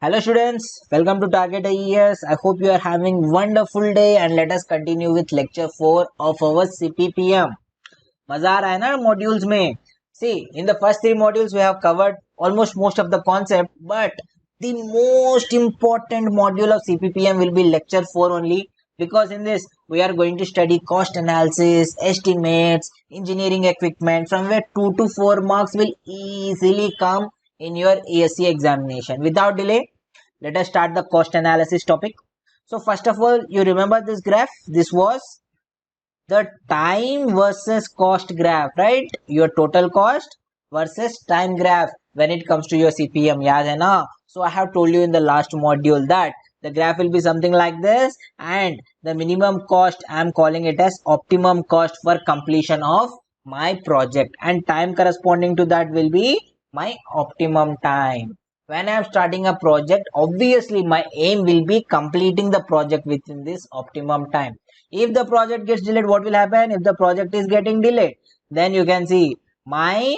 Hello students, welcome to Target IES. I hope you are having wonderful day and let us continue with lecture 4 of our CPPM. मजा आ रहा है ना modules में? See, in the first three modules we have covered almost most of the concept, but the most important module of CPPM will be lecture 4 only, because in this we are going to study cost analysis, estimates, engineering equipment, from where 2 to 4 marks will easily come in your ESC examination. Without delay, let us start the cost analysis topic. So first of all, you remember this graph? This was the time versus cost graph, right? Your total cost versus time graph when it comes to your CPM. याद है ना? So I have told you in the last module that the graph will be something like this, and the minimum cost I am calling it as optimum cost for completion of my project, and time corresponding to that will be my optimum time. When I am starting a project, obviously my aim will be completing the project within this optimum time. If the project gets delayed, what will happen? If the project is getting delayed, then you can see my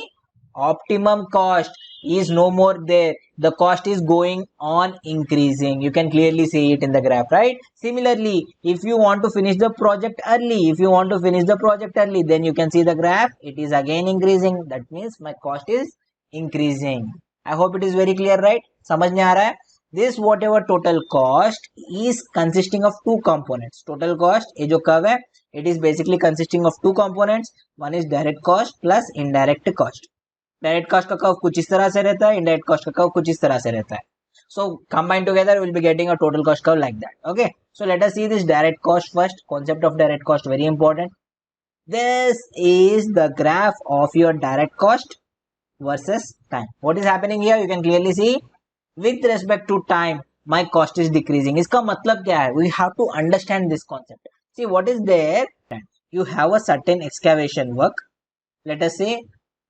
optimum cost is no more there. The cost is going on increasing. You can clearly see it in the graph, right? Similarly, if you want to finish the project early, then you can see the graph, it is again increasing. That means my cost is increasing. I hope it is very clear, right? समझ में आ रहा है? This whatever total cost is consisting of two components. Total cost, ये जो curve है, it is basically consisting of two components. One is direct cost plus indirect cost. Direct cost का curve कुछ इस तरह से रहता है, indirect cost का curve कुछ इस तरह से रहता है. So combined together, we'll be getting a total cost curve like that. Okay. So let us see this direct cost first. Concept of direct cost very important. This is the graph of your direct cost versus time. What is happening here? You can clearly see with respect to time my cost is decreasing. इसका मतलब क्या है? We have to understand this concept. See what is there. You have a certain excavation work, let us say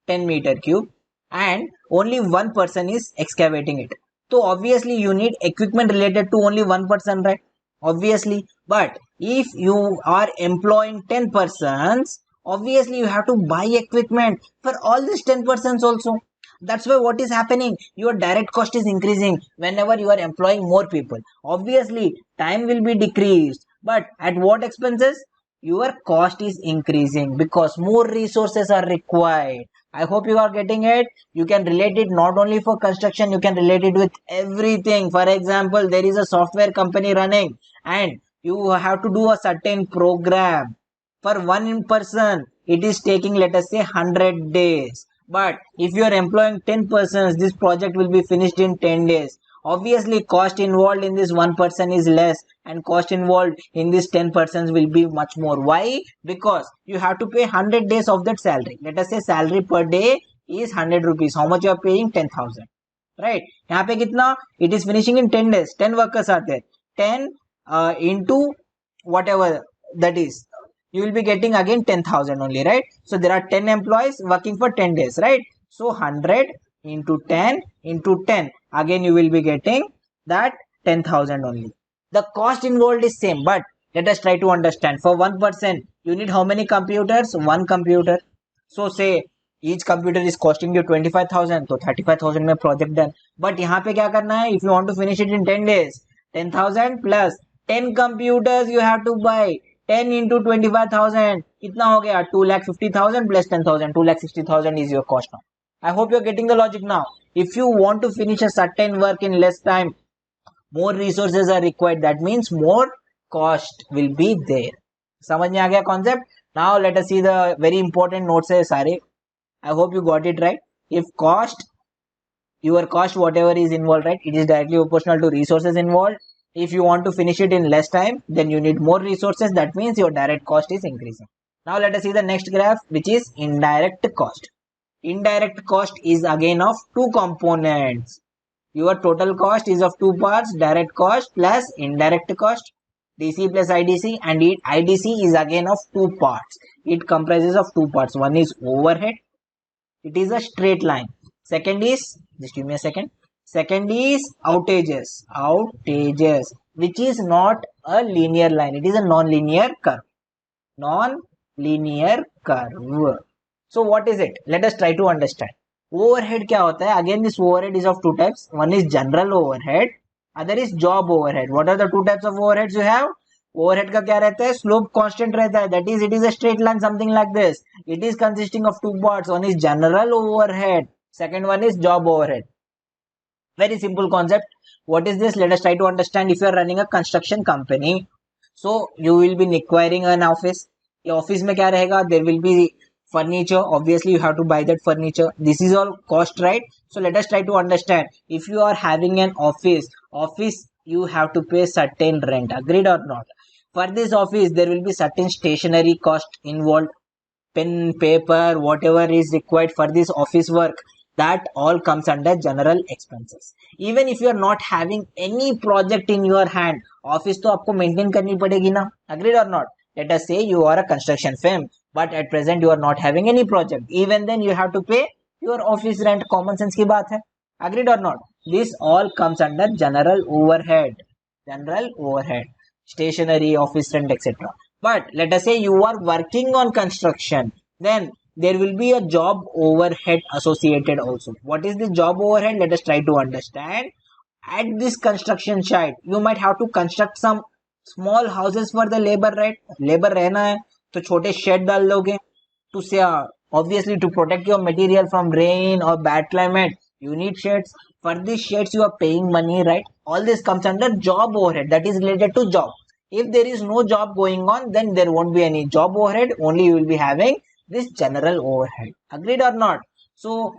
10 meter cube, and only one person is excavating it. So obviously you need equipment related to only one person, right? Obviously. But if you are employing 10 persons, obviously you have to buy equipment for all these 10 persons also. That's why what is happening, your direct cost is increasing whenever you are employing more people. Obviously time will be decreased, but at what expenses? Your cost is increasing because more resources are required. I hope you are getting it. You can relate it not only for construction, you can relate it with everything. For example, there is a software company running and you have to do a certain program. For one person, it is taking, let us say, 100 days. But if you are employing 10 persons, this project will be finished in 10 days. Obviously, cost involved in this one person is less, and cost involved in this 10 persons will be much more. Why? Because you have to pay 100 days of that salary. Let us say salary per day is 100 rupees. How much you are paying? 10,000. Right? यहाँ पे कितना? It is finishing in 10 days. 10 workers are there. 10 into whatever that is, you will be getting again 10,000 only, right? So there are 10 employees working for 10 days, right? So 100 into 10 into 10, again you will be getting that 10,000 only. The cost involved is same, but let us try to understand. For one person, you need how many computers? One computer. So say each computer is costing you 25,000, so 35,000 में project done. But यहाँ पे क्या करना है? If you want to finish it in 10 days, 10,000 plus 10 computers you have to buy. 10 into 25,000 कितना हो गया? 2,50,000 plus 10,000, 2,60,000 is your cost now. I hope you're getting the logic now. If you want to finish a certain work in less time, more resources are required. That means more cost will be there. समझ में आ गया concept? Now let us see the very important notes है सारे. I hope you got it right. If cost, your cost whatever is involved, right, it is directly proportional to resources involved. If you want to finish it in less time, then you need more resources. That means your direct cost is increasing. Now let us see the next graph, which is indirect cost. Indirect cost is again of two components. Your total cost is of two parts, direct cost plus indirect cost, DC plus IDC, and IDC is again of two parts. It comprises of two parts. One is overhead. It is a straight line. Second is, just give me a second. Second is outages, which is not a linear line. It is a non-linear curve. Non-linear curve. So what is it? Let us try to understand. Overhead क्या होता है? Again, this overhead is of two types. One is general overhead other is job overhead. What are the two types of overheads you have? Overhead का क्या रहता है? Slope constant रहता है. That is, it is a straight line, something like this. It is consisting of two parts. One is general overhead. Second one is job overhead. Very simple concept. What is this? Let us try to understand. If you are running a construction company, so you will be acquiring an office. ये office में क्या रहेगा? There will be furniture. Obviously, you have to buy that furniture. This is all cost, right? So let us try to understand. If you are having an office, you have to pay certain rent. Agreed or not? For this office, there will be certain stationery cost involved. Pen, paper, whatever is required for this office work, that all comes under general expenses. Even if you are not having any project in your hand, office तो आपको maintain करनी पड़ेगी ना. Agreed or not? Let us say you are a construction firm, but at present you are not having any project. Even then you have to pay your office rent. Common sense की बात है. Agreed or not? This all comes under general overhead. General overhead. Stationery, office rent, etc. But let us say you are working on construction, then there will be a job overhead associated also. What is the job overhead? Let us try to understand. At this construction site, you might have to construct some small houses for the labor, right? Labor रहना है तो छोटे shed डाल लोगे to say obviously to protect your material from rain or bad climate. You need sheds. For these sheds you are paying money, right? All this comes under job overhead, that is related to job. If there is no job going on, then there won't be any job overhead. Only you will be having this general overhead. Agreed or not? So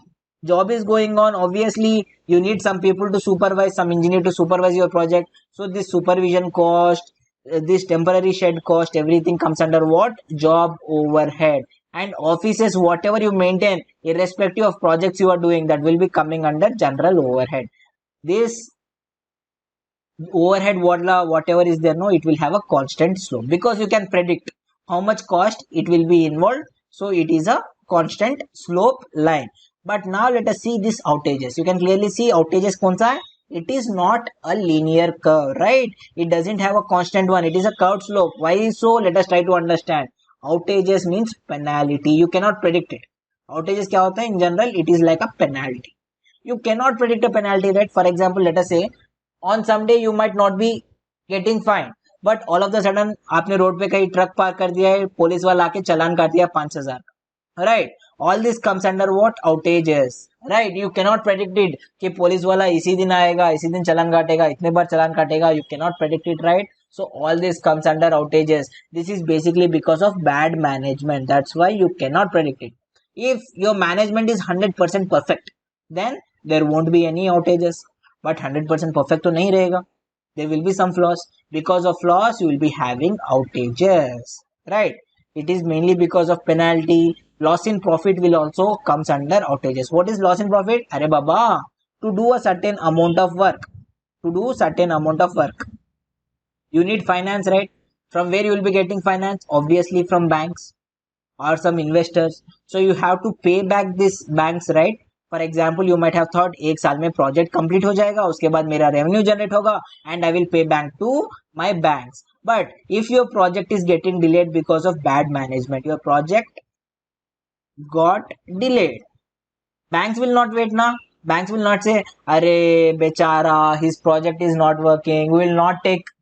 job is going on. Obviously, you need some people to supervise, some engineer to supervise your project. So this supervision cost, this temporary shed cost, everything comes under what? Job overhead. And offices, whatever you maintain, irrespective of projects you are doing, that will be coming under general overhead. This overhead whatever is there, no, it will have a constant slope because you can predict how much cost it will be involved. So it is a constant slope line. But now let us see this outages. You can clearly see outages kaun sa hai? It is not a linear curve, right? It doesn't have a constant one. It is a curved slope. Why so? Let us try to understand. Outages means penalty. You cannot predict it. Outages kya hota hai? In general, it is like a penalty. You cannot predict a penalty, right? For example, let us say on some day you might not be getting fine, but all of the sudden आपने road पे कहीं truck park कर दिया है, police वाला आके चालान काट दिया 5,000, right? All this comes under what? Outages, right? You cannot predict it कि पुलिस वाला इसी दिन आएगा, इसी दिन चालान काटेगा, इतने बार चालान काटेगा. You cannot predict it, right? So all this comes under outages. This is basically because of bad management. That's why you cannot predict it. If your management is 100% perfect, then there won't be any outages. But 100% perfect तो नहीं रहेगा. There will be some flaws. Because of flaws, you will be having outages, right? It is mainly because of penalty. Loss in profit will also comes under outages. What is loss in profit? Arey baba, to do a certain amount of work. To do certain amount of work, you need finance, right? From where you will be getting finance? Obviously from banks or some investors. So you have to pay back these banks, right? For example you might have thought एक साल में project complete हो जाएगा, उसके बाद मेरा revenue generate होगा and I will pay bank to my banks. But if your project is getting delayed because of bad management, your project got delayed, banks will not wait na. Banks will not say अरे बेचारा his project is not working, we will not take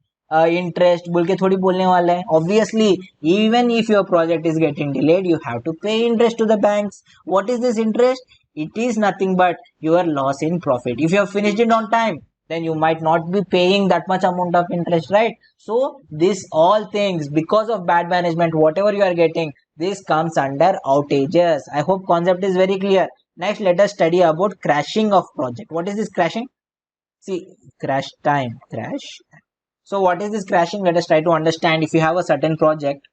interest बोल के थोड़ी बोलने वाला है. Obviously, even if your project is getting delayed, you have to pay interest to the banks. What is this interest? It is nothing but your loss in profit. If you have finished it on time, then you might not be paying that much amount of interest, right? So this all things, because of bad management, whatever you are getting, this comes under outages. I hope concept is very clear. Next, let us study about crashing of project. What is this crashing? See, crash time, crash. So what is this crashing? Let us try to understand. If you have a certain project,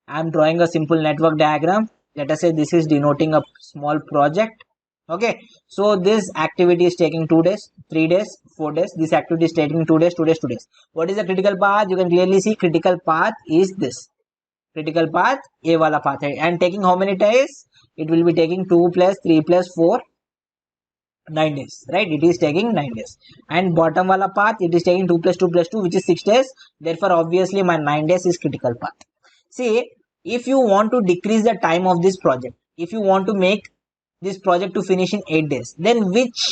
I am drawing a simple network diagram. Let us say this is denoting a small project. Okay, so this activity is taking 2 days, 3 days, 4 days. This activity is taking 2 days, 2 days, 2 days. What is the critical path? You can clearly see critical path is this. Critical path, A wala path hai. And taking how many days? It will be taking 2 plus 3 plus 4, 9 days, right? It is taking 9 days. And bottom wala path, it is taking 2 plus 2 plus 2, which is 6 days. Therefore, obviously, my 9 days is critical path. See, if you want to decrease the time of this project, if you want to make this project to finish in 8 days, then which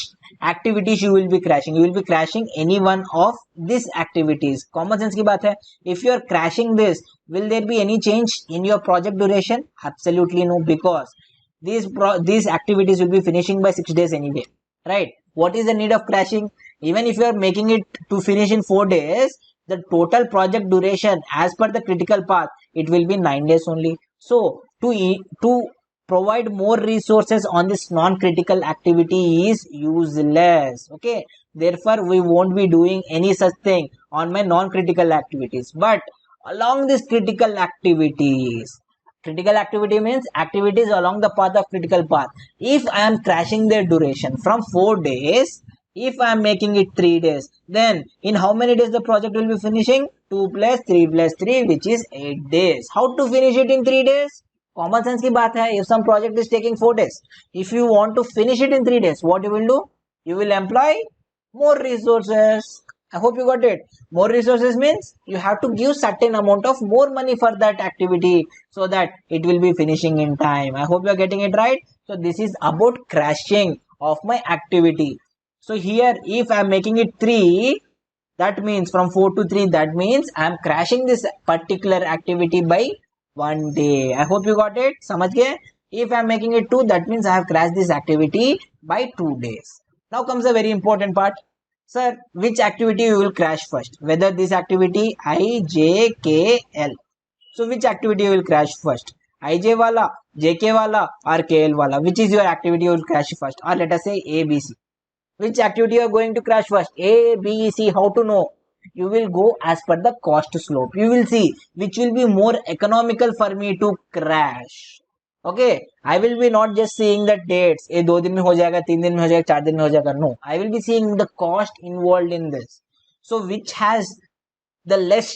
activities you will be crashing. You will be crashing any one of these activities. Common sense की बात है. If you are crashing this, will there be any change in your project duration? Absolutely no, because these activities will be finishing by 6 days anyway, right? What is the need of crashing? Even if you are making it to finish in 4 days, the total project duration as per the critical path, it will be 9 days only. So to provide more resources on this non-critical activity is useless. Okay, therefore we won't be doing any such thing on my non-critical activities. But along these critical activities, critical activity means activities along the path of critical path, if I am crashing their duration from 4 days, if I am making it 3 days, then in how many days the project will be finishing? 2 plus 3 plus 3, which is 8 days. How to finish it in 3 days? Common sense की बात है. If some project is taking 4 days, if you want to finish it in 3 days, what you will do? You will employ more resources. I hope you got it. More resources means you have to give certain amount of more money for that activity so that it will be finishing in time. I hope you are getting it right. So this is about crashing of my activity. So here, if I am making it 3, that means from 4 to 3, that means I am crashing this particular activity by 1 day. I hope you got it. समझ गए? If I am making it 2, that means I have crashed this activity by 2 days. Now comes a very important part. Sir, which activity you will crash first? Whether this activity I, J, K, L. So which activity you will crash first? IJ wala, JK wala or KL wala? Which is your activity you will crash first? Or let us say A, B, C. Which activity you are going to crash first? A, B, C. How to know? You will go as per the cost slope. You will see which will be more economical for me to crash. Okay, I will be not just seeing the dates. ये 2 दिन में हो जाएगा, 3 दिन में हो जाएगा, 4 दिन में हो जाएगा. No, I will be seeing the cost involved in this. So which has the less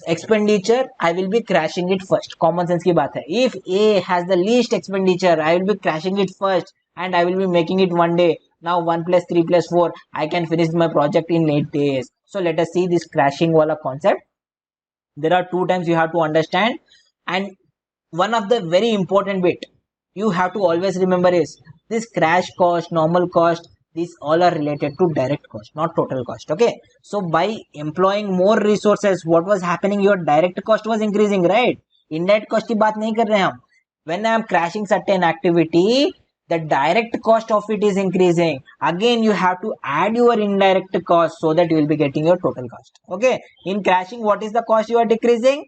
expenditure, I will be crashing it first. Common sense की बात है. If A has the least expenditure, I will be crashing it first and I will be making it 1 day. Now 1 plus 3 plus 4, I can finish my project in 8 days. So let us see this crashing wala concept. There are 2 times you have to understand, and one of the very important bit you have to always remember is this crash cost, normal cost, these all are related to direct cost, not total cost. Okay, so by employing more resources, what was happening? Your direct cost was increasing, right? Indirect cost की बात नहीं कर रहे हम. When I am crashing certain activity, the direct cost of it is increasing. Again, you have to add your indirect cost so that you will be getting your total cost. Okay, in crashing, what is the cost you are decreasing?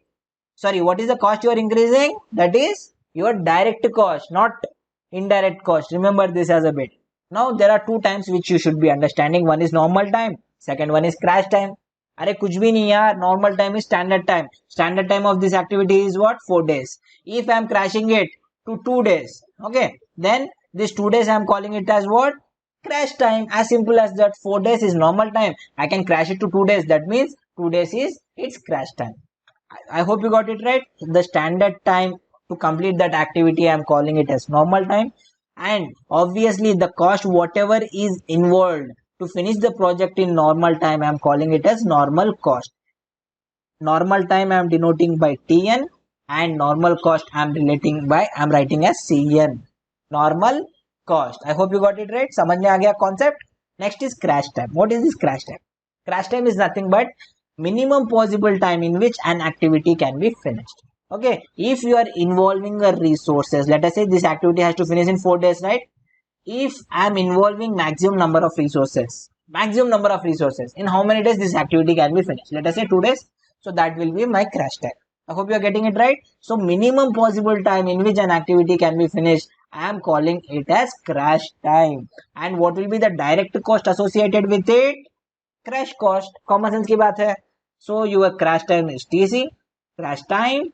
Sorry, what is the cost you are increasing? That is your direct cost, not indirect cost. Remember this as a bit. Now there are 2 times which you should be understanding. One is normal time, second one is crash time. अरे कुछ भी नहीं यार, normal time is standard time. Standard time of this activity is what? 4 days. If I am crashing it to 2 days, okay, then this 2 days I am calling it as what? Crash time. As simple as that. 4 days is normal time. I can crash it to 2 days. That means 2 days is its crash time. I hope you got it right. The standard time to complete that activity, I am calling it as normal time. And obviously the cost, whatever is involved to finish the project in normal time, I am calling it as normal cost. Normal time I am denoting by Tn, and normal cost I am writing as Cn. Normal cost. I hope you got it right. समझ में आ गया concept. Next is crash time. What is this crash time? Crash time is nothing but minimum possible time in which an activity can be finished. Okay, if you are involving a resources, let us say this activity has to finish in 4 days, right? If I am involving maximum number of resources, in how many days this activity can be finished? Let us say 2 days. So that will be my crash time. I hope you are getting it right. So minimum possible time in which an activity can be finished, I am calling it as crash time. And what will be the direct cost associated with it? Crash cost. Common sense की बात है. So your crash time is TC. Crash time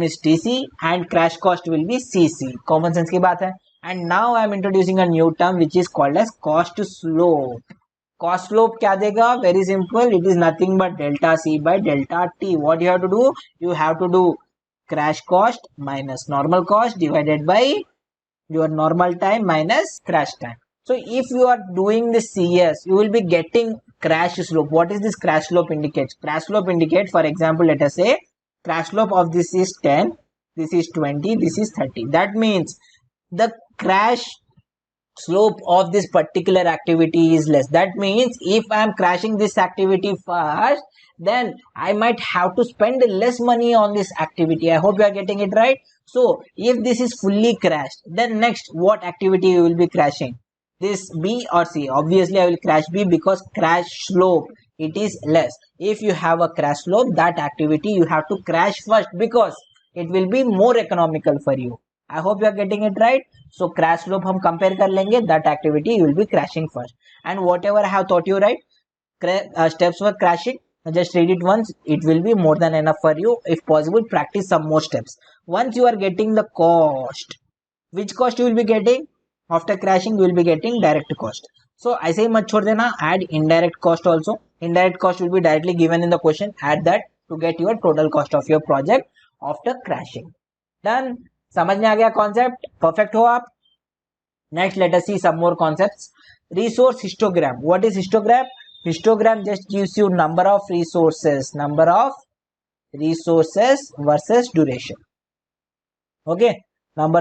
is TC and crash cost will be CC. Common sense की बात है. And now I am introducing a new term which is called as cost slope. Cost slope क्या देगा? Very simple. It is nothing but delta C by delta T. What you have to do? You have to do crash cost minus normal cost divided by your normal time minus crash time. So if you are doing this CS, you will be getting crash slope. What is this crash slope indicates? Crash slope indicates, for example, let us say crash slope of this is 10, this is 20, this is 30. That means the crash slope of this particular activity is less. That means if I am crashing this activity first, then I might have to spend less money on this activity. I hope you are getting it right. So if this is fully crashed, then next what activity you will be crashing? This B or C? Obviously I will crash B because crash slope, it is less. If you have a crash slope, that activity you have to crash first because it will be more economical for you. I hope you are getting it right. So crash slope हम compare कर लेंगे, that activity you will be crashing first. And whatever I have taught you, right, steps for crashing, just read it once, it will be more than enough for you. If possible, practice some more steps. Once you are getting the cost, which cost you will be getting? After crashing you will be getting direct cost. So ऐसे ही मत छोड़ देना, add indirect cost also. Indirect cost will be directly given in the question, add that to get your total cost of your project after crashing. Done. समझ में आ गया concept? Perfect हो आप? Next, let us see some more concepts. Resource histogram. What is histogram? Histogram just gives you number of resources versus duration. Okay, number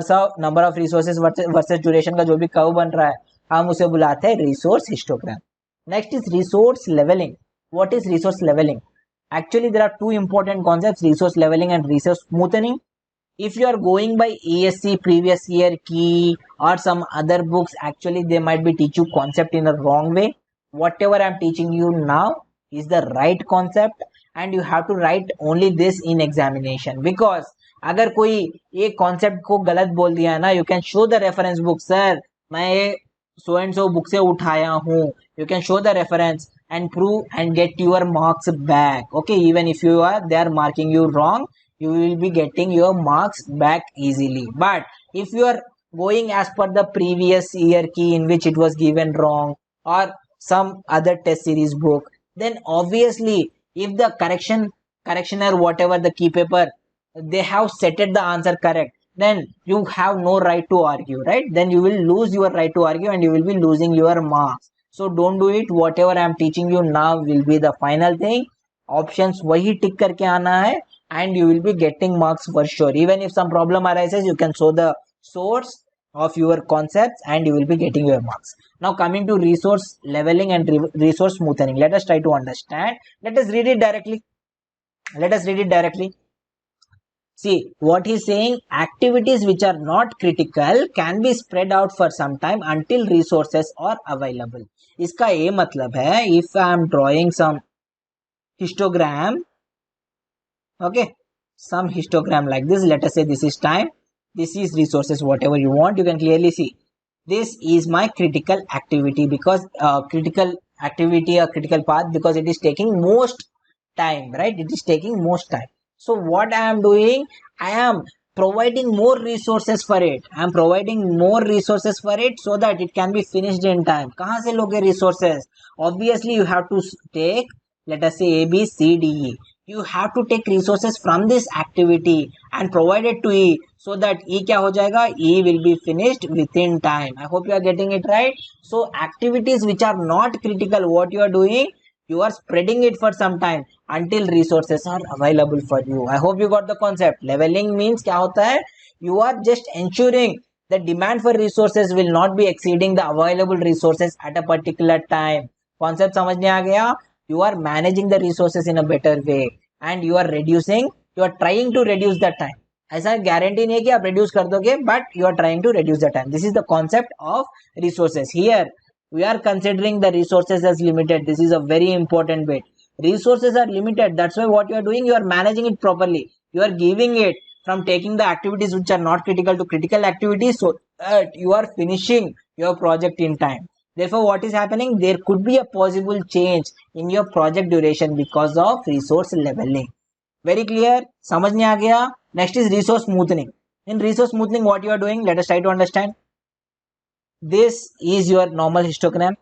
of resources versus duration का जो भी curve बन रहा है हम उसे बुलाते हैं resource histogram. Next is resource leveling. What is resource leveling? Actually, there are two important concepts: resource leveling and resource smoothing. If you are going by ESC previous year key or some other books, actually they might be teach you concept in a wrong way. Whatever I am teaching you now is the right concept and you have to write only this in examination. Because अगर कोई ये concept को गलत बोल दिया है ना, you can show the reference book. Sir मैं ये so and so book से उठाया हूँ, you can show the reference and prove and get your marks back. Okay, even if they are marking you wrong, you will be getting your marks back easily. But if you are going as per the previous year key in which it was given wrong or some other test series book, then obviously if the correctioner whatever the key paper they have setted the answer correct, then you have no right to argue, right? Then you will lose your right to argue and you will be losing your marks. So don't do it. Whatever I am teaching you now will be the final thing. Options वही टिक करके आना है and you will be getting marks for sure. Even if some problem arises, you can show the source of your concepts and you will be getting your marks. Now coming to resource leveling and resource smoothing, let us try to understand. Let us read it directly. See what he's saying: activities which are not critical can be spread out for some time until resources are available. इसका ये मतलब है, if I am drawing some histogram, okay, some histogram like this, let us say this is time, this is resources, whatever you want, you can clearly see this is my critical activity because critical activity or critical path because it is taking most time, right? It is taking most time. So what I am doing, I am providing more resources for it. I am providing more resources for it so that it can be finished in time. कहाँ से लोगे resources? Obviously you have to take, let us say A, B, C, D, E. You have to take resources from this activity and provide it to E so that E क्या हो जाएगा? E will be finished within time. I hope you are getting it right. So activities which are not critical, what you are doing, you are spreading it for some time until resources are available for you. I hope you got the concept. Leveling means क्या होता है? You are just ensuring the demand for resources will not be exceeding the available resources at a particular time. Concept समझ में आ गया? You are managing the resources in a better way and you are trying to reduce the time. ऐसा guarantee नहीं है कि आप reduce कर दोगे, but you are trying to reduce the time. This is the concept of resources. Here we are considering the resources as limited. This is a very important bit. Resources are limited. That's why what you are doing, you are managing it properly. You are giving it from taking the activities which are not critical to critical activities so that you are finishing your project in time. Therefore, what is happening? There could be a possible change in your project duration because of resource leveling. Very clear? समझ में आ गया? Next is resource smoothing. In resource smoothing, what you are doing? Let us try to understand. This is your normal histogram.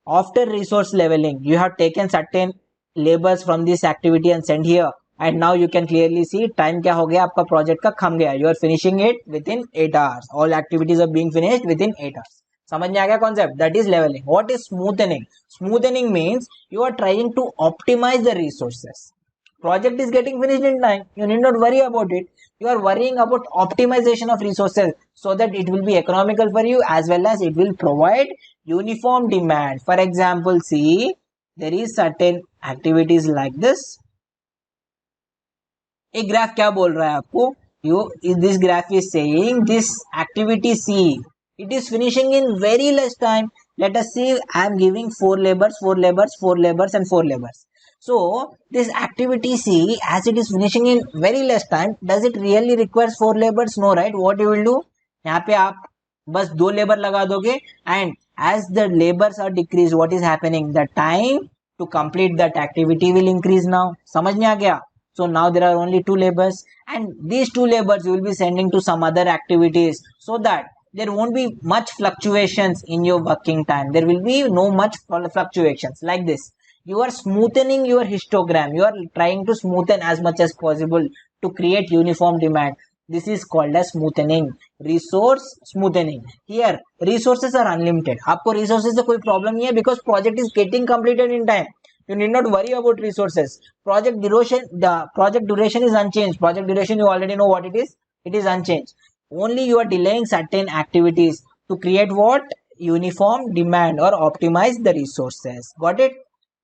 After resource leveling, you have taken certain labels from this activity and sent here. And now you can clearly see time क्या हो गया आपका project का खम गया. You are finishing it within 8 hours. All activities are being finished within 8 hours. समझ में आ गया concept? That is leveling. What is smoothening? Smoothening means you are trying to optimize the resources. Project is getting finished in time. You need not worry about it. You are worrying about optimization of resources so that it will be economical for you as well as it will provide uniform demand. For example, see, there is certain activities like this. एक graph क्या बोल रहा है आपको? This graph is saying this activity C, it is finishing in very less time. Let us see, I am giving 4 labors, 4 labors, 4 labors and 4 labors. So this activity C, as it is finishing in very less time, does it really requires 4 labors? No, right? What you will do, यहाँ पे आप बस 2 labour लगा दोगे and as the labors are decreased, what is happening? The time to complete that activity will increase now. समझ में आ गया? So now there are only 2 labors, and these 2 labors you will be sending to some other activities so that there won't be much fluctuations in your working time. There will be no much fluctuations like this. You are smoothening your histogram. You are trying to smoothen as much as possible to create uniform demand. This is called as smoothening, resource smoothening. Here resources are unlimited. आपको resources से कोई problem नहीं है because project is getting completed in time. You need not worry about resources. Project duration, the project duration is unchanged. Project duration, you already know what it is. It is unchanged. Only you are delaying certain activities to create what? Uniform demand or optimize the resources. Got it?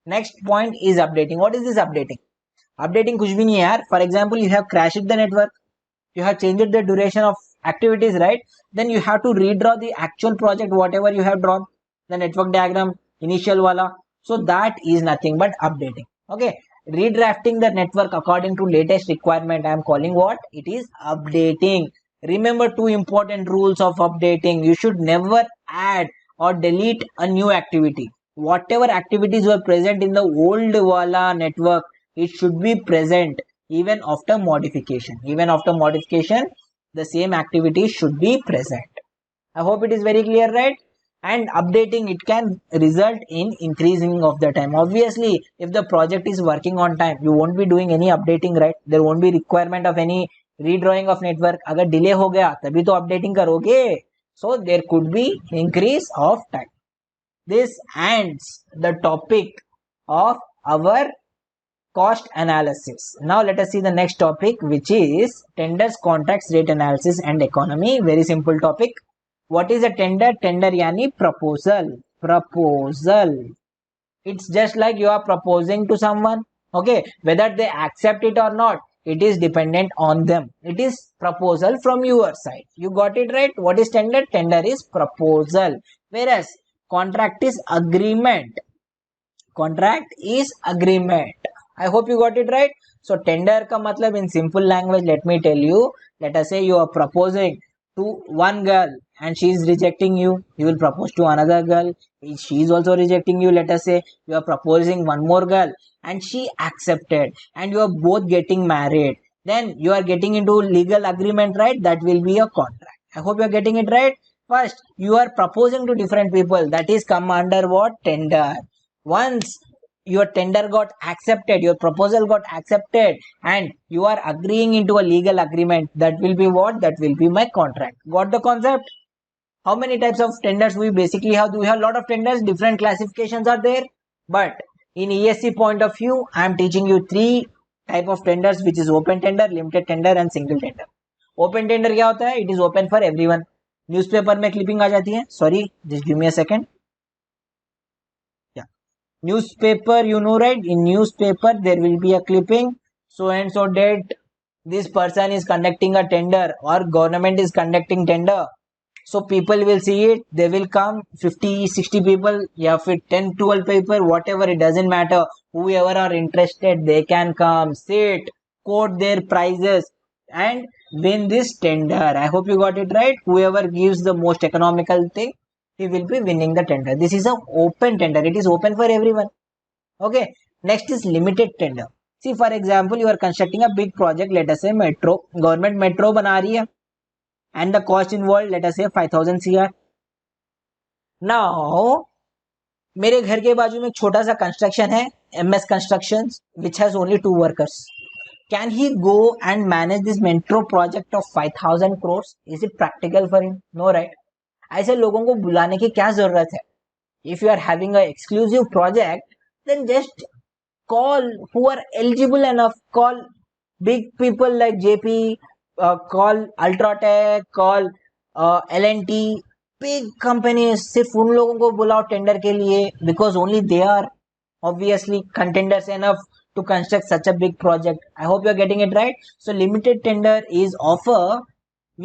Next point is updating. What is this updating? Updating कुछ भी नहीं है यार. For example, you have crashed the network. You have changed the duration of activities, right? Then you have to redraw the actual project, whatever you have drawn, the network diagram, initial wala. So that is nothing but updating. Okay, redrafting the network according to latest requirement, I am calling what? It is updating. Remember 2 important rules of updating. You should never add or delete a new activity. Whatever activities were present in the old wala network, it should be present even after modification. Even after modification, the same activity should be present. I hope it is very clear, right? And updating, it can result in increasing of the time. Obviously, if the project is working on time, you won't be doing any updating, right? There won't be requirement of any redrawing of network. अगर delay हो गया तभी तो updating करोगे. So there could be increase of time. This ends the topic of our cost analysis. Now let us see the next topic, which is tenders, contracts, rate analysis and economy. Very simple topic. What is a tender? Tender yani proposal. Proposal. It's just like you are proposing to someone. Okay, whether they accept it or not, it is dependent on them. It is proposal from your side. You got it right? What is tender? Tender is proposal. Whereas contract is agreement. Contract is agreement. I hope you got it right. So tender ka matlab in simple language, let me tell you. Let us say you are proposing to one girl and she is rejecting you. You will propose to another girl. She is also rejecting you. Let us say you are proposing one more girl and she accepted and you are both getting married. Then you are getting into legal agreement, right? That will be a contract. I hope you are getting it right. First, you are proposing to different people. That is come under what? Tender. Once your tender got accepted, your proposal got accepted and you are agreeing into a legal agreement, that will be what? That will be my contract. Got the concept? How many types of tenders we basically have? We have a lot of tenders, different classifications are there, but in ESC point of view, I am teaching you 3 type of tenders, which is open tender, limited tender and single tender. Open tender क्या होता है? It is open for everyone. Newspaper में clipping आ जाती है. Sorry, just give me a second. Newspaper, you know, right? In newspaper there will be a clipping, so and so date this person is conducting a tender or government is conducting tender, so people will see it, they will come 50-60 people, yeah, fit 10-12 people, whatever, it doesn't matter, whoever are interested they can come, sit, quote their prices and win this tender. I hope you got it right. Whoever gives the most economical thing, he will be winning the tender. This is a open tender. It is open for everyone. Okay. Next is limited tender. See, for example, you are constructing a big project, let us say metro. Government metro बना रही है and the cost involved, let us say 5000 CR. Now, मेरे घर के बाजू में एक छोटा सा कंस्ट्रक्शन है, MS Constructions, which has only 2 workers. Can he go and manage this metro project of 5000 crores? Is it practical for him? No, right? ऐसे लोगों को बुलाने की क्या जरूरत है? If you are having an exclusive project, then just call who are eligible enough. Call big people like JP, call UltraTech, call L&T, big companies, सिर्फ उन लोगों को बुलाओ टेंडर के लिए, because only they are obviously contenders enough to construct such a big project. I hope you are getting it right. So limited tender is offer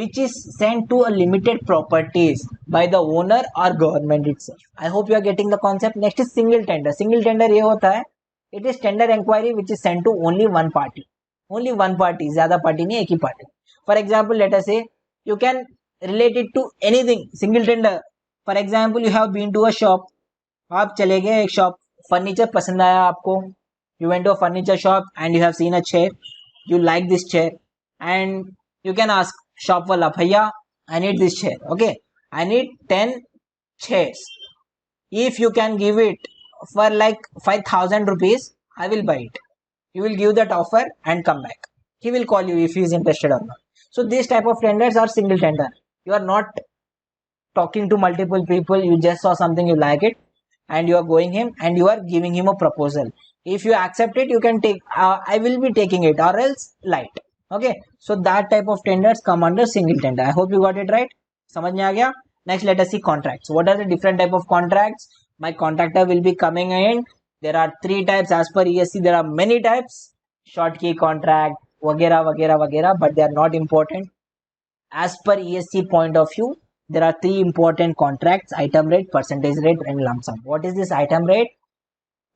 which is sent to a limited properties by the owner or government itself. I hope you are getting the concept. Next is single tender. Single tender ये होता है, it is tender inquiry which is sent to only one party. Only one party, ज़्यादा party नहीं, एक ही party. For example, let us say you can relate it to anything. Single tender. For example, you have been to a shop. आप चले गए एक shop, furniture पसंद आया आपको, you went to a furniture shop and you have seen a chair, you like this chair and you can ask shop वाला, भैया I need this chair, okay I need 10 chairs, if you can give it for like 5,000 rupees, I will buy it. You will give that offer and come back. He will call you if he is interested or not. So this type of tenders are single tender. You are not talking to multiple people, you just saw something, you like it, and you are going him and you are giving him a proposal. If you accept it, you can take, I will be taking it, or else light. Okay, so that type of tenders come under single tender. I hope you got it right. समझ में आ गया. Next, let us see contracts. What are the different type of contracts? My contractor will be coming in. There are 3 types as per ESC. There are many types, short key contract, वगैरह वगैरह वगैरह, but they are not important. As per ESC point of view, there are 3 important contracts: item rate, percentage rate, and lump sum. What is this item rate?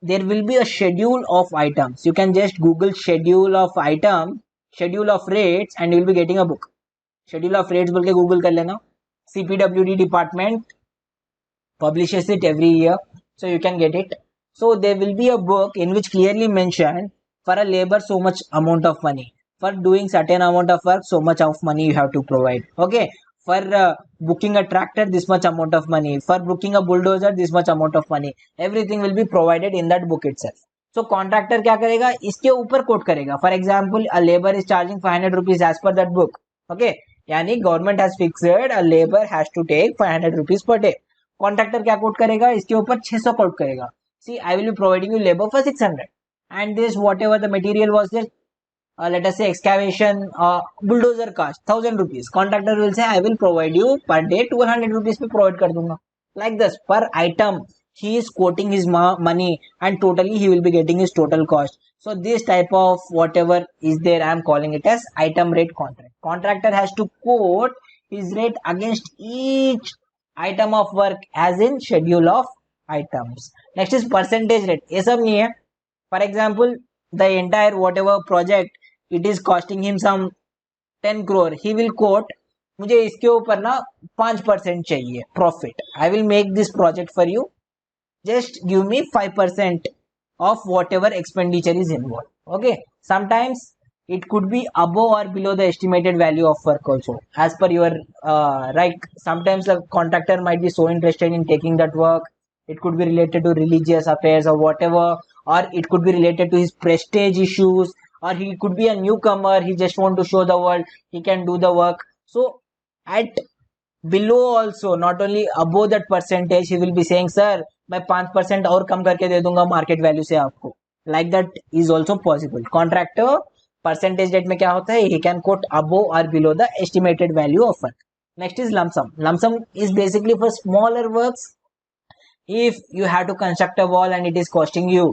There will be a schedule of items. You can just Google schedule of item, schedule of rates, and you will be getting a book. Schedule of rates बोल के Google कर लेना. CPWD department publishes it every year, so you can get it. So there will be a book in which clearly mentioned, for a labor so much amount of money, for doing certain amount of work so much of money you have to provide. Okay, for booking a tractor this much amount of money, for booking a bulldozer this much amount of money, everything will be provided in that book itself. So contractor क्या करेगा, इसके ऊपर coat करेगा. For example, a labor is charging 500 rupees as per that book. Okay, यानी government has fixed a labour has to take 500 rupees per day. Contractor क्या quote करेगा, इसके ऊपर 600 कोट करेगा. See I will be providing you labour for 600 and this whatever the material was this, let us say excavation, bulldozer cost 1000 rupees. Contractor will say I will provide you per day 200 rupees पे provide कर दूंगा. Like this, per item he is quoting his money and totally he will be getting his total cost. So this type of whatever is there, I am calling it as item rate contract. Contractor has to quote his rate against each item of work as in schedule of items. Next is percentage rate. ये सब नहीं है. For example, the entire whatever project, it is costing him some 10 crore. He will quote, मुझे इसके ऊपर ना 5% चाहिए profit. I will make this project for you. Just give me 5% of whatever expenditure is involved. Okay. Sometimes it could be above or below the estimated value of work also, as per your right. Sometimes the contractor might be so interested in taking that work. It could be related to religious affairs or whatever, or it could be related to his prestige issues, or he could be a newcomer, he just want to show the world he can do the work. So at below also, not only above that percentage, he will be saying sir मैं 5% और कम करके दे दूंगा market value से आपको. Like that is also possible. Contractor percentage rate में क्या होता है, ही कैन कोट अबोव और below the estimated value of work. Next is lump sum. Lump sum is basically for smaller works. If you have to construct a wall and it is costing you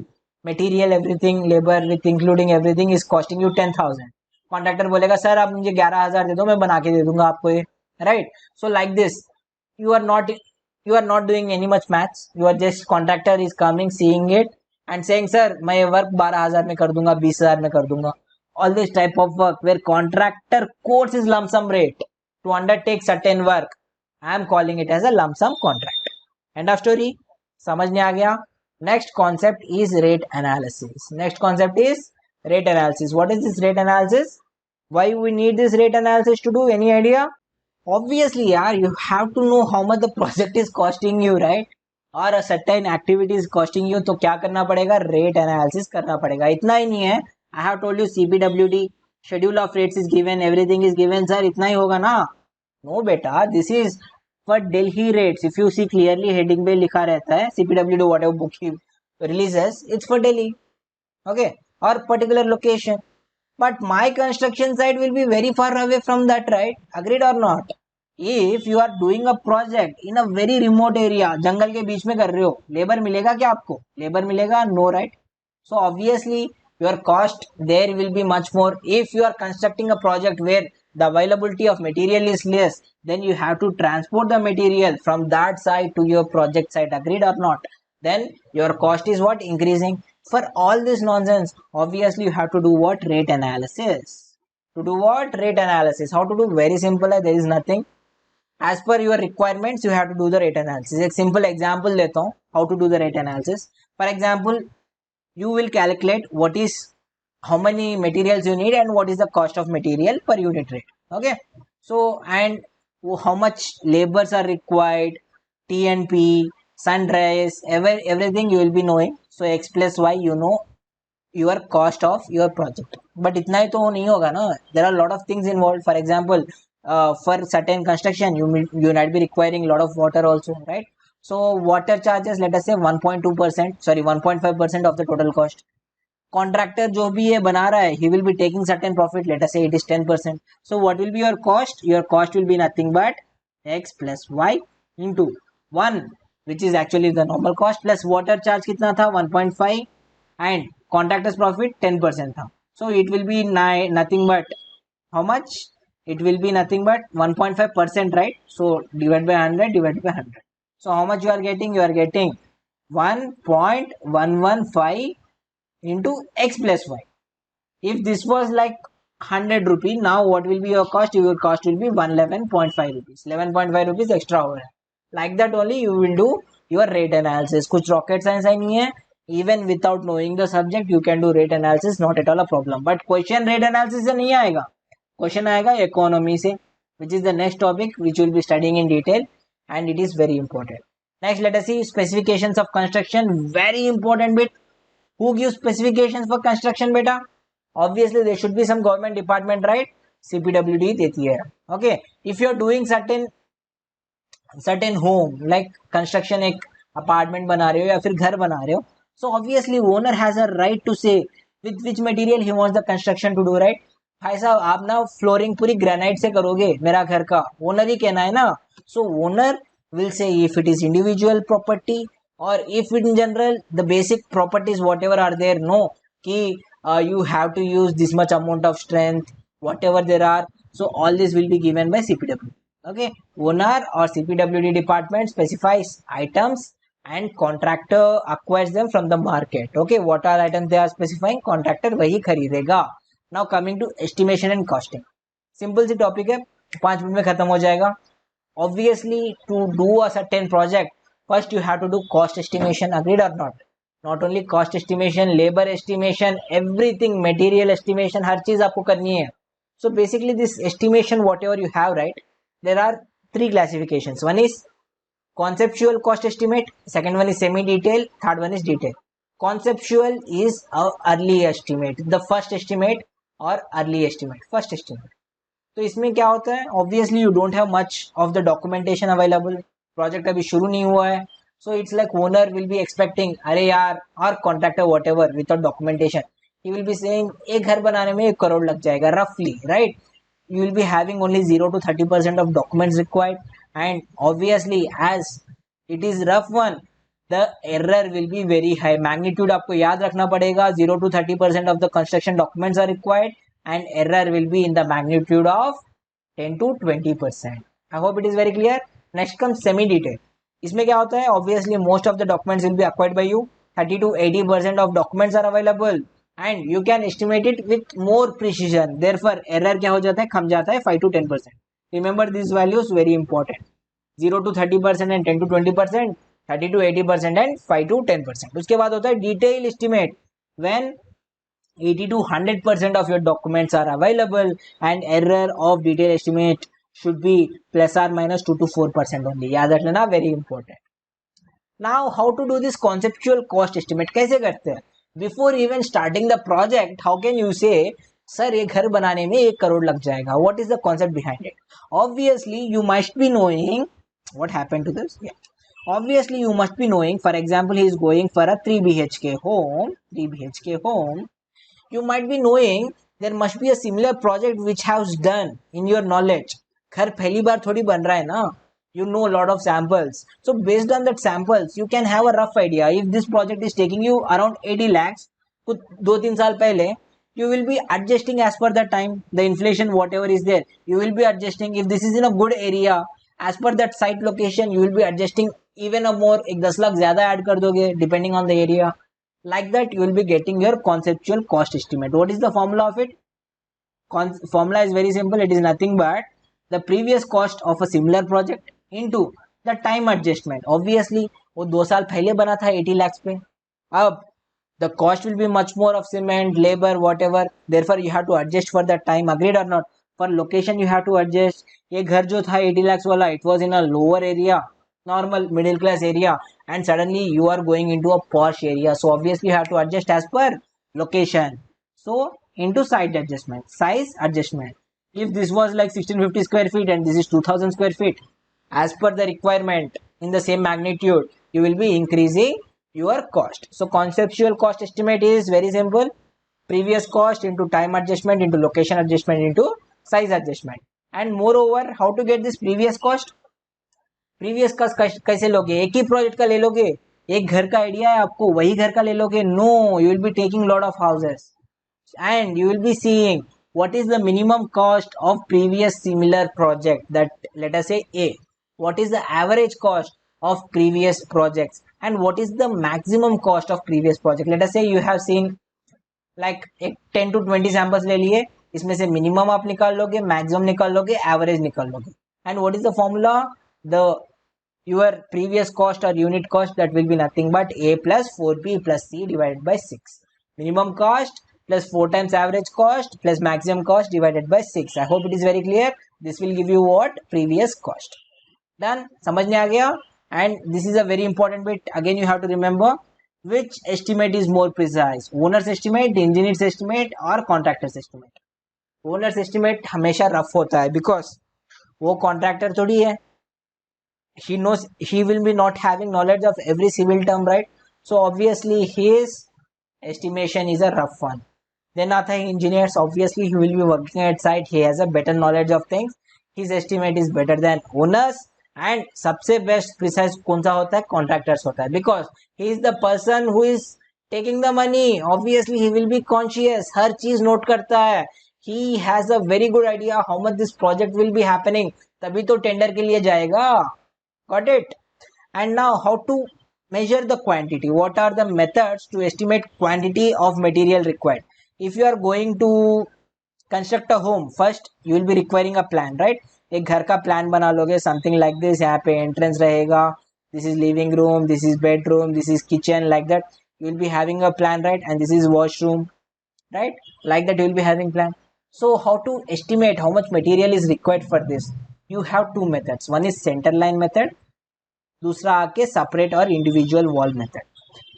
material, everything, labor with including everything is costing you 10,000. Contractor बोलेगा sir आप मुझे 11,000 दे दो, मैं बना के दे दूंगा आपको ये. Right. So like this, you are not doing any much maths. You are just, contractor is coming, seeing it and saying sir मैं ये वर्क 12,000 में कर दूंगा, 20,000 में कर दूंगा. All this type of work where contractor quotes his lump sum rate to undertake certain work, I am calling it as a lump sum contract. End of story. समझ में आ गया. Next concept is rate analysis. Next concept is rate analysis. What is this rate analysis? Why we need this rate analysis to do? Any idea? Obviously यार, you have to know how much the project is costing you, right? और a certain activity is costing you. तो क्या करना पड़ेगा? Rate analysis करना पड़ेगा. इतना ही नहीं है. I have told you CPWD schedule of rates is given, everything is given. Sir इतना ही होगा ना? नो बेटा, this is for Delhi rates. If you see clearly heading पे लिखा रहता है CPWD whatever book he releases, it's for Delhi. Okay, or particular location. but my construction site will be very far away from that, right? Agreed or not? If you are doing a project in a very remote area, जंगल के बीच में कर रहे हो, labour मिलेगा क्या आपको? Labour मिलेगा? No, right? So obviously your cost there will be much more. If you are constructing a project where the availability of material is less, then you have to transport the material from that site to your project site. Agreed or not? Then your cost is what? Increasing. For all this nonsense, obviously you have to do what? Rate analysis. To do what? Rate analysis. How to do? Very simple. There is nothing. As per your requirements, you have to do the rate analysis. एक simple example लेता हूँ how to do the rate analysis. For example, you will calculate what is how many materials you need and what is the cost of material per unit rate. Okay, so and how much labors are required, TNP, sunrise, everything you will be knowing. So x plus y, you know your cost of your project. But इतना ही तो नहीं होगा ना. There are a lot of things involved. For example, for certain construction, you might be requiring a lot of water also, right? So water charges, let us say 1.2%, sorry 1.5% of the total cost. Contractor जो भी ये बना रहा है, he will be taking certain profit. Let us say it is 10%. So what will be your cost? Your cost will be nothing but x plus y into 1, which is actually the normal cost, plus water charge कितना था? 1.5, and contractor's profit 10% था. So it will be nothing but how much? It will be nothing but 1.5%, right? So divide by 100, divide by 100. So how much you are getting? You are getting 1.115 into x plus y. If this was like 100 rupee, now what will be your cost? Your cost will be 111.5 rupees. 11.5 rupees extra over. Like that only you will do your rate analysis. कुछ rocket science ही नहीं है. Even without knowing the subject, you can do rate analysis. Not at all a problem. But question rate analysis से नहीं आएगा. Question आएगा economy से, which is the next topic which we will be studying in detail, and it is very important. Next, let us see specifications of construction. Very important bit. Who gives specifications for construction, beta? Obviously there should be some government department, right? CPWD देती है. Okay, if you are doing certain home, like construction, एक apartment बना रहे हो या फिर घर बना रहे हो, so obviously owner has a right to say with which material he wants the construction to do, right? भाई साहब आप ना फ्लोरिंग पूरी ग्रेनाइट से करोगे मेरा घर का, ओनर ही कहना है ना. सो owner will say if it is individual property or if in general the basic properties whatever are there, no ki you have to use this much amount of strength, whatever there are. So all this will be given by CPWD. Okay, owner or CPWD department specifies items and contractor acquires them from the market. Okay, what are items they are specifying? Contractor वही खरीदेगा. Now coming to estimation and costing. Simple C topic है, 5 minute में खत्म हो जाएगा. Obviously to do a certain project, first you have to do cost estimation. Agreed or not? Not only cost estimation, labor estimation, everything, material estimation, हर चीज आपको करनी है. So basically this estimation whatever you have, right, there are 3 classifications. One is conceptual cost estimate, second one is semi detail, third one is detail. Conceptual is a early estimate, the first estimate or early estimate, first estimate. तो इसमें क्या होता है? Obviously you don't have much of the documentation available, project अभी शुरू नहीं हुआ है. So it's like owner will be expecting, अरे यार, और contractor what ever without documentation, he will be saying एक घर बनाने में 1 करोड़ लग जाएगा रफली, right? You will be having only 0 to 30% of documents required, and obviously as it is rough one, the error will be very high. Magnitude आपको याद रखना पड़ेगा. 0 to 30% of the construction documents are required and error will be in the magnitude of 10 to 20%. I hope it is very clear. Next comes semi detail. इसमें क्या होता है? Obviously most of the documents will be acquired by you. 30 to 80% of documents are available and you can estimate it with more precision. Therefore error क्या हो जाता है? कम जाता है 5 to 10%. Remember these values, very important. 0 to 30% and 10 to 20%, 30 to 80% and 5 to 10%. उसके बाद होता है detail estimate, when 80 to 100% of your documents are available and error of detail estimate should be plus or minus 2 to 4% only. याद रखना, very important. Now how to do this conceptual cost estimate? कैसे करते हैं? Before even starting the project, how can you say sir ये घर बनाने में 1 करोड़ लग जाएगा? What is the concept behind it? Obviously you must be knowing what happened to this. Yeah. Obviously you must be knowing, for example, he is going for a 3 BHK home. You might be knowing there must be a similar project which has done in your knowledge. घर पहली बार थोड़ी बन रहा है ना, you know a lot of samples, so based on that samples you can have a rough idea. If this project is taking you around 80 lakhs कुछ 2-3 साल पहले, you will be adjusting as per the time, the inflation whatever is there, you will be adjusting. If this is in a good area as per that site location, you will be adjusting even a more, एक 10 लाख ज्यादा add कर दोगे depending on the area. Like that you will be getting your conceptual cost estimate. What is the formula of it? Formula is very simple. It is nothing but the previous cost of a similar project into the time adjustment. Obviously वो 2 साल पहले बना था 80 lakhs पे. अब the cost will be much more of cement, labor, whatever. Therefore you have to adjust for that time. Agreed or not? For location you have to adjust. ये घर जो था 80 lakhs वाला, it was in a lower area, normal middle class area, and suddenly you are going into a posh area, so obviously you have to adjust as per location. So into site adjustment, size adjustment. If this was like 1650 square feet and this is 2000 square feet, as per the requirement in the same magnitude, you will be increasing your cost. So conceptual cost estimate is very simple. Previous cost into time adjustment into location adjustment into size adjustment. And moreover, how to get this previous cost? Previous का कैसे लोगे? एक ही project का ले लोगे? एक घर का आइडिया है आपको, वही घर का ले लोगे? No, you will be taking lot of houses and you will be seeing what is the minimum cost of previous similar project, that let us say A, what is the average cost of previous projects, and what is the maximum cost of previous project. Let us say you have seen like 10 to 20 samples ले लिए, इसमें से minimum आप निकाल लोगे, maximum निकाल लोगे, average निकाल लोगे. And what is the formula? The your previous cost or unit cost, that will be nothing but A plus 4B plus C divided by 6. Minimum cost plus 4 times average cost plus maximum cost divided by 6. I hope it is very clear. This will give you what? Previous cost. Done? समझने आ गया? And this is a very important bit. Again you have to remember which estimate is more precise. Owner's estimate, engineer's estimate or contractor's estimate. Owner's estimate हमेशा rough होता है because वो contractor थोड़ी है. He knows, he will be not having knowledge of every civil term, right? So obviously his estimation is a rough one. Then आता है engineers. Obviously he will be working at site, he has a better knowledge of things, his estimate is better than owners. And सबसे best precise कौन सा होता है? Contractors होता है, because he is the person who is taking the money. Obviously he will be conscious, हर चीज note करता है. He has a very good idea how much this project will be happening, तभी तो टेंडर के लिए जाएगा. Got it? And now how to measure the quantity? What are the methods to estimate quantity of material required? If you are going to construct a home, first you will be requiring a plan, right? एक घर का plan बना लोगे, something like this. यहाँ पे entrance रहेगा, this is living room, this is bedroom, this is kitchen, like that you will be having a plan, right? And this is washroom, right? Like that you will be having plan. So how to estimate how much material is required for this? You have two methods. One is center line method, दूसरा आके separate और individual wall method.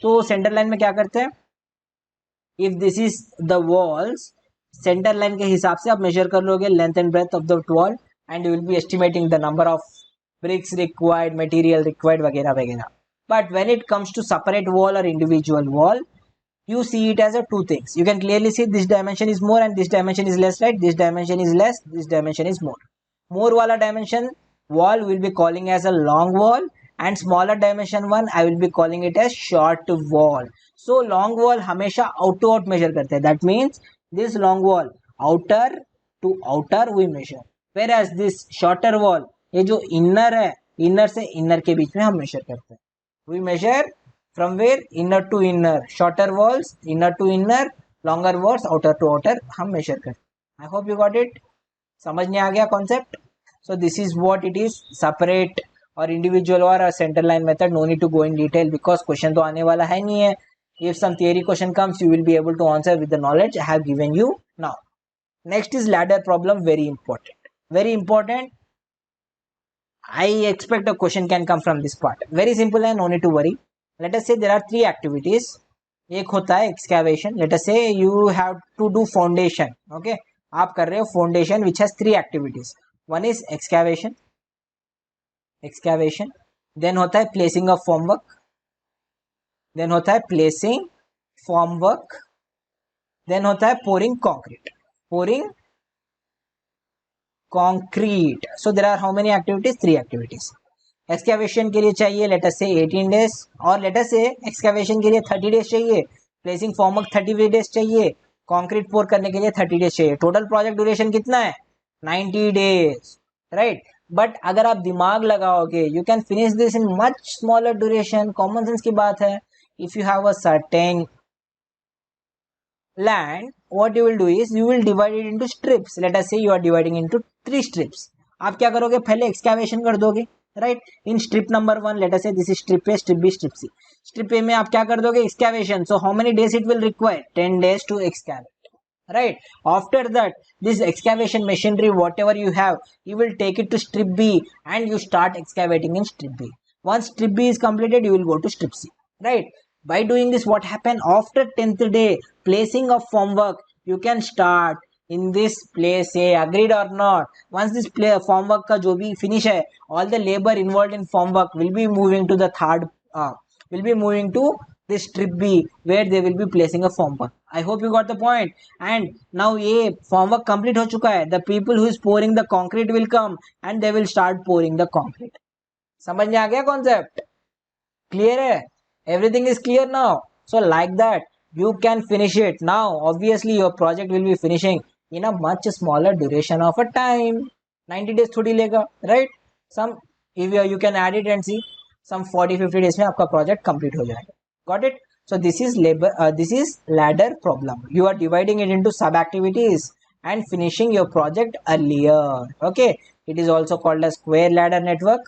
तो center line में क्या करते हैं? If this is the walls, center line के हिसाब से आप measure कर लोगे length and breadth of the wall, and you will be estimating the number of bricks required, material required, वगैरह वगैरह. But when it comes to separate wall or individual wall, you see it as a two things. You can clearly see this dimension is more and this dimension is less, right? This dimension is less, this dimension is more. More वाला dimension wall will be calling as a long wall, and smaller dimension one I will be calling it as short wall. So long wall हमेशा out to out measure करते हैं. That means this long wall outer to outer we measure, whereas this shorter wall, ये जो inner है, inner से inner के बीच में हम measure करते हैं. We measure from where? Inner to inner. Shorter walls inner to inner, longer walls outer to outer हम measure करते हैं. I hope you got it. समझने आ गया concept? So this is what it is, separate or individual or a center line method. No need to go in detail because question तो आने वाला है नहीं है. If some theory question comes, you will be able to answer with the knowledge I have given you now. Next is ladder problem. Very important. Very important. I expect a question can come from this part. Very simple and no need to worry. Let us say there are three activities. एक होता है excavation. Let us say you have to do foundation. Okay. आप कर रहे हो foundation which has three activities. One is excavation. Excavation. Then होता है placing of formwork. Then होता है placing formwork. Then होता है pouring concrete. pouring concrete. So there are how many activities? 3 activities. Excavation के लिए चाहिए लेट अस से 18 डेज, और लेट अस से एक्सकेवेशन के लिए 30 डेज चाहिए, प्लेसिंग फॉर्मवर्क 30 डेज चाहिए, कंक्रीट पोर करने के लिए 30 डेज चाहिए. टोटल प्रोजेक्ट ड्यूरेशन कितना है? 90 डेज, राइट. बट अगर आप दिमाग लगाओगे you can finish this in much smaller duration. Common sense की बात है. If you have a certain land, what you will do is you will divide it into strips. Let us say you are dividing into 3 strips. आप क्या करोगे? पहले excavation कर दोगे, right. In strip number 1 let us say this is strip A, strip B, strip C. Strip A में आप क्या कर दोगे? Excavation. So how many days it will require? 10 days to excavate, right. After that this excavation machinery whatever you have, you will take it to strip B and you start excavating in strip B. Once strip B is completed you will go to strip C, right. By doing this what happen? After 10th day placing of formwork you can start in this place A. Agreed or not? Once this formwork का जो भी finish है, all the labor involved in formwork will be moving to the third will be moving to this strip B where they will be placing a formwork. I hope you got the point. And now ये formwork complete हो चुका है. The people who is pouring the concrete will come and they will start pouring the concrete. समझ में आ गया concept? Clear है? Everything is clear now. So like that you can finish it. Now obviously your project will be finishing in a much smaller duration of a time. 90 days थोड़ी लेगा, right. Some if you can add it and see some 40-50 days में आपका project complete हो जाएगा. Got it? So this is ladder problem. You are dividing it into sub activities and finishing your project earlier. Okay, it is also called a square ladder network.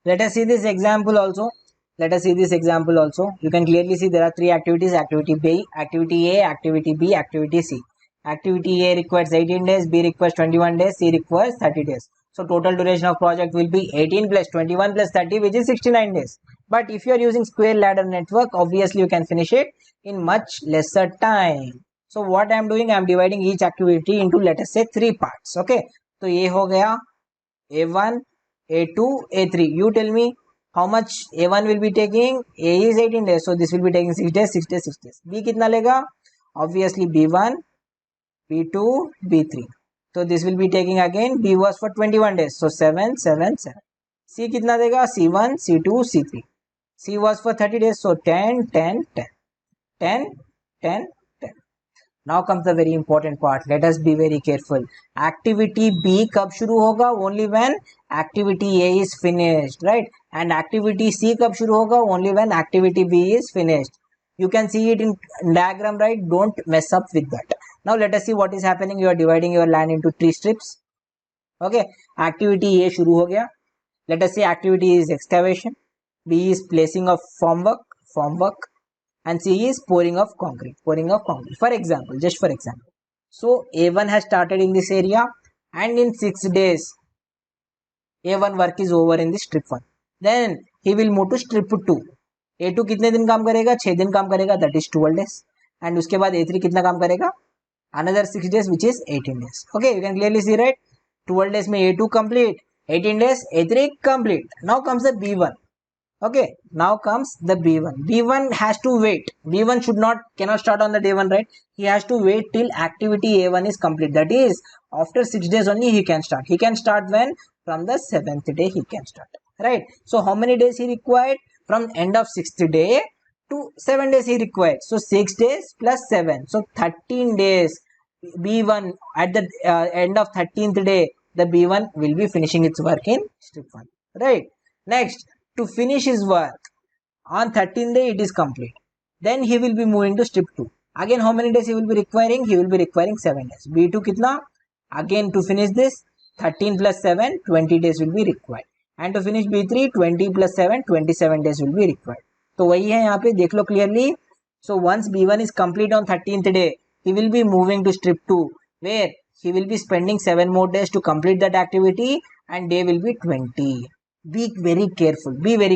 Let us see this example also. You can clearly see there are 3 activities: activity B, activity A, activity B, activity C. Activity A requires 18 days, B requires 21 days, C requires 30 days. So total duration of project will be 18 plus 21 plus 30, which is 69 days. But if you are using square ladder network, obviously you can finish it in much lesser time. So what I am doing, I am dividing each activity into let us say 3 parts. Okay, तो ये हो गया A1, A2, A3. You tell me how much A1 will be taking. A is 18 days, so this will be taking 6 days, 6 days, 6 days. B कितना लेगा? Obviously B1, B2, B3. So this will be taking again. B was for 21 days, so 7, 7, 7. C कितना देगा? C1, C2, C3. C was for 30 days, so 10, 10, 10. 10, 10, 10. Now comes the very important part. Let us be very careful. Activity B कब शुरू होगा? Only when activity A is finished, right? And activity C कब शुरू होगा? Only when activity B is finished. You can see it in diagram, right? Don't mess up with that. Now let us see what is happening. You are dividing your land into 3 strips. Okay, activity A शुरू हो गया. Let us say activity is excavation, B is placing of formwork, and C is pouring of concrete. For example, just for example. So A1 has started in this area, and in 6 days A1 work is over in the strip 1. Then he will move to strip 2. A2 कितने दिन काम करेगा? 6 दिन काम करेगा, that is 12 days. And उसके बाद A3 कितना काम करेगा? Another 6 days, which is 18 days. Okay, you can clearly see, right? 12 days में A2 complete, 18 days A3 complete. Now comes the B1. Okay, now comes the B1. B1 has to wait. B1 cannot start on the day 1, right? He has to wait till activity A1 is complete. That is, after 6 days only he can start. He can start when? From the 7th day he can start, right? So how many days he required? From end of 6th day to 7 days he required. So 6 days plus 7. So 13 days. B1 at the end of 13th day, the B1 will be finishing its work in strip 1, right? Next, to finish his work on 13th day it is complete. Then he will be moving to strip 2. Again, how many days he will be requiring? He will be requiring 7 days. B2 kitna? Again, to finish this 13 plus 7, 20 days will be required. And to finish B3, 20 plus 7, 27 days will be required. तो वही है यहाँ पे, देख लो clearly. So once B1 is complete on 13th day, he will be moving to strip 2, where he will be spending 7 more days to complete that activity, and day will be 20. Be very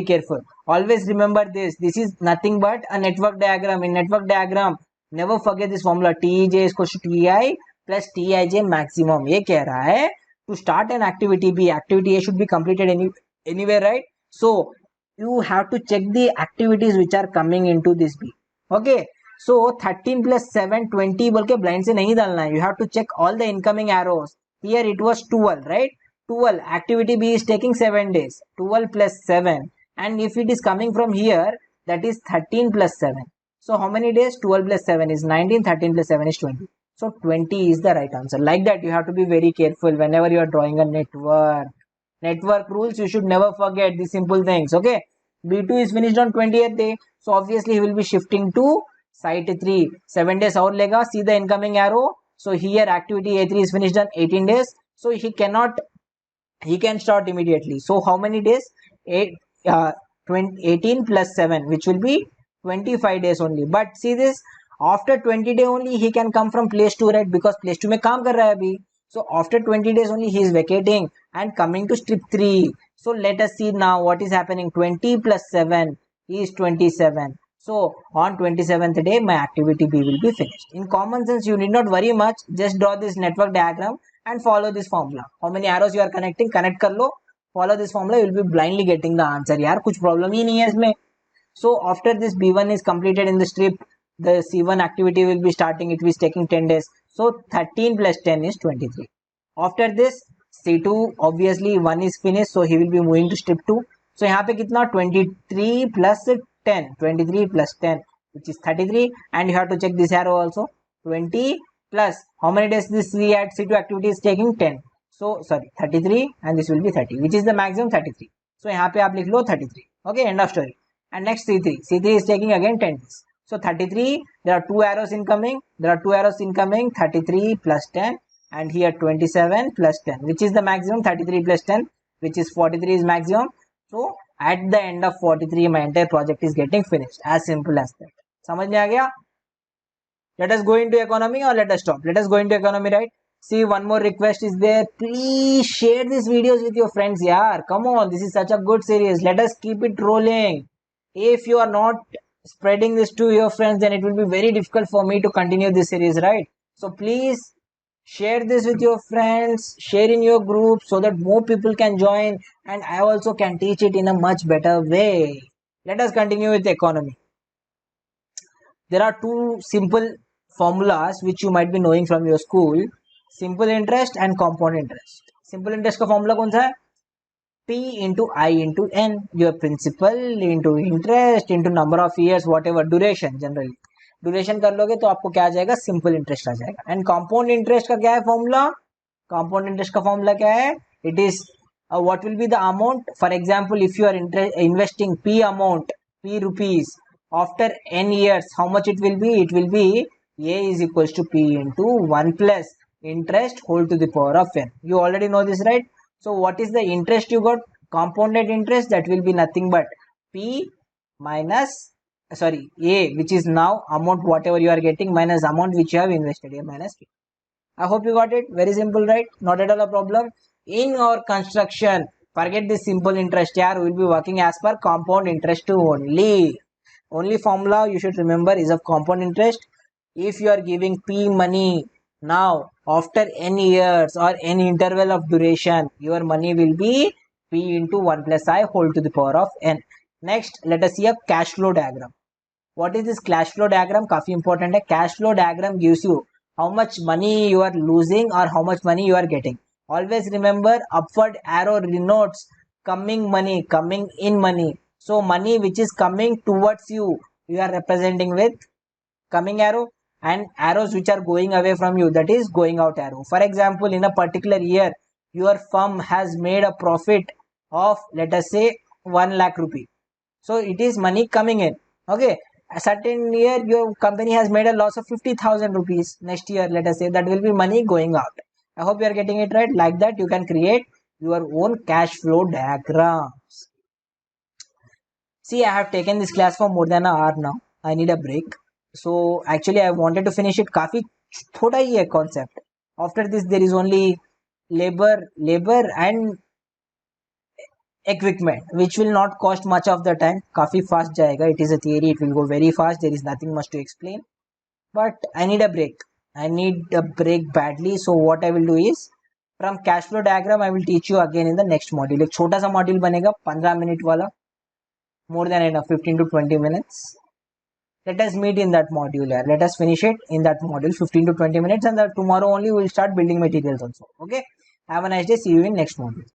careful. Always remember this. This is nothing but a network diagram. In network diagram, never forget this formula. Tej is equal to Ti plus Tij maximum. ये कह रहा है to start an activity B, activity A should be completed anywhere, right? So you have to check the activities which are coming into this B. Okay. So 13 plus 7 20 बोल के blind से नहीं डालना है. You have to check all the incoming arrows. Here it was 12, right? 12. Activity B is taking 7 days. 12 plus 7. And if it is coming from here, that is 13 plus 7. So how many days? 12 plus 7 is 19. 13 plus 7 is 20. So 20 is the right answer. Like that, you have to be very careful whenever you are drawing a network. Network rules, you should never forget these simple things. Okay. B2 is finished on 20th day. So obviously he will be shifting to site 3. 7 days और लेगा. See the incoming arrow. So here activity A3 is finished on 18 days. So he can start immediately. So how many days? 18 plus 7, which will be 25 days only. But see this, after 20 day only he can come from place 2, right? Because place 2 में काम कर रहा है अभी. So after 20 days only he is vacating and coming to strip 3. So let us see now what is happening. 20 plus 7 is 27. So on 27th day my activity B will be finished. In common sense, you need not worry much. Just draw this network diagram and follow this formula. How many arrows you are connecting, connect कर लो. Follow this formula, you will be blindly getting the answer. यार कुछ problem ही नहीं है इसमें. So after this B1 is completed in the strip, the C1 activity will be starting. It is taking 10 days. So 13 plus 10 is 23. After this C2, obviously 1 is finished, so he will be moving to strip 2. So यहाँ पे कितना 23 plus 10, 23 plus 10, which is 33. And you have to check this arrow also. 20 plus how many days this C2 activity is taking? 10. So sorry, 33, and this will be 30, which is the maximum 33. So यहाँ पे आप लिख लो 33. Okay, end of story. And next C3. C3 is taking again 10 days. So 33, there are 2 arrows incoming. 33 plus 10, and here 27 plus 10, which is the maximum. 33 plus 10, which is 43 is maximum. So at the end of 43, my entire project is getting finished. As simple as that. समझ में आ गया? Let us go into economy or let us stop? Let us go into economy, right? See, one more request is there. Please share these videos with your friends. Yeah, come on. This is such a good series. Let us keep it rolling. If you are not spreading this to your friends, then it will be very difficult for me to continue this series, right? So please share this with your friends, share in your group so that more people can join and I also can teach it in a much better way. Let us continue with economy. There are two simple formulas which you might be knowing from your school. Simple interest and compound interest. Simple interest का formula कौन सा है? P into I into N. Your principal into interest into number of years, whatever duration generally. Duration कर लोगे तो आपको क्या आ जाएगा? Simple interest आ जाएगा. And compound interest का क्या है formula? Compound interest का formula क्या है? It is what will be the amount? For example, if you are investing P amount, P rupees, after n years, how much it will be? It will be A is equals to P into 1 plus interest whole to the power of n. You already know this, right? So what is the interest you got? Compounded interest, that will be nothing but P minus A, which is now amount whatever you are getting minus amount which you have invested, A minus P. I hope you got it. Very simple, right? Not at all a problem. In our construction, forget this simple interest here. We will be working as per compound interest only. Only formula you should remember is of compound interest. If you are giving P money now after n years or n interval of duration, your money will be P into 1 plus I whole to the power of n. Next, let us see a cash flow diagram. What is this cash flow diagram? काफी important है. Cash flow diagram gives you how much money you are losing or how much money you are getting. Always remember, upward arrow denotes coming money, coming in money. So money which is coming towards you, you are representing with coming arrow, and arrows which are going away from you, that is going out arrow. For example, in a particular year, your firm has made a profit of, let us say, 1 lakh rupee. So it is money coming in. Okay. A certain year, your company has made a loss of 50,000 rupees. Next year, let us say, that will be money going out. I hope you are getting it right. Like that, you can create your own cash flow diagrams. See, I have taken this class for more than an hour now. I need a break. So actually, I wanted to finish it. काफी थोड़ा ही है concept. After this, there is only labor and equipment, which will not cost much of the time. काफी fast जाएगा. It is a theory. It will go very fast. There is nothing much to explain. But I need a break. I need a break badly. So what I will do is, from cash flow diagram, I will teach you again in the next module. एक छोटा सा module बनेगा 15 minute वाला. More than enough, 15 to 20 minutes. let us meet in that module here. Let us finish it in that module, 15 to 20 minutes, and tomorrow only we will start building materials also. Okay, have a nice day. See you in next module.